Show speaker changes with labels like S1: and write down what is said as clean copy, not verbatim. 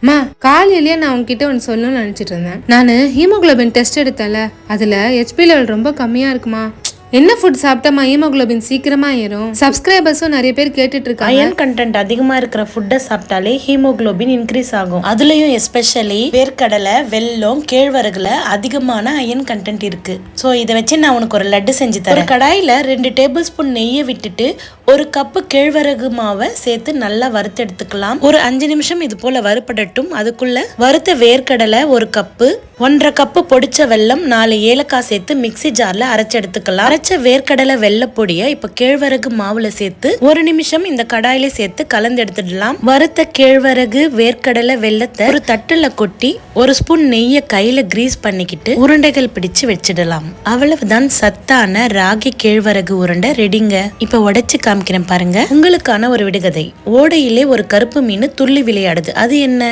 S1: மா காலையிலேயே நான் உங்ககிட்ட ஒன்று சொல்லணும்னு நினைச்சிட்டு இருந்தேன். நான் ஹீமோகுளோபின் டெஸ்ட் எடுத்தேன்ல, அதுல ஹெச்பி லெவல் ரொம்ப கம்மியா இருக்குமா. என்ன ஃபுட் சாப்பிட்டா ஹீமோகுளோபின் சீக்கிரமா ஏறும்? சப்ஸ்கிரைபர்ஸும் நிறைய பேர் கேட்டுட்டு இருக்காங்க.
S2: அயன் கண்டென்ட் அதிகமா இருக்கிற ஃபுட்டை சாப்பிட்டாலே ஹீமோகுளோபின் இன்க்ரீஸ் ஆகும். அதுலயும் எஸ்பெஷலி வேர்க்கடலை, வெல்லம், கேழ்வரகுல அதிகமான அயன் கண்டென்ட் இருக்கு. ஸோ இதை வச்சு நான் உனக்கு ஒரு லட்டு செஞ்சு தரேன். ஒரு கடாயில 2 டேபிள் ஸ்பூன் நெய்யை விட்டுட்டு 1 கப்பு கேழ்வரகு மாவை சேர்த்து நல்லா வறுத்து எடுத்துக்கலாம். ஒரு 5 நிமிஷம் இது போல வறுபடட்டும். அதுக்குள்ள வறுத்த வேர்க்கடலை 1 கப்பு, 1.5 கப்பு பொடிச்ச வெல்லம், 4 ஏலக்காய் சேர்த்து மிக்சி ஜார்ல அரைச்சு எடுத்துக்கலாம். அரைச்ச வேர்க்கடலை வெள்ளப்பொடியை இப்ப கேழ்வரகு மாவுல சேர்த்து 1 நிமிஷம் இந்த கடாயில சேர்த்து கலந்து எடுத்துடலாம். வறுத்த கேழ்வரகு, வேர்க்கடலை, வெள்ளத்தை ஒரு தட்டுல கொட்டி 1 ஸ்பூன் நெய்யை கையில கிரீஸ் பண்ணிக்கிட்டு உருண்டைகள் பிடிச்சு வச்சிடலாம். அவ்வளவுதான், சத்தான ராகி கேழ்வரகு உருண்டை ரெடிங்க. இப்ப உடைச்சு காமிக்கிறேன் பாருங்க. உங்களுக்கான ஒரு விடுகதை. ஓடையிலே ஒரு கருப்பு மீன் துள்ளி விளையாடுது. அது என்ன?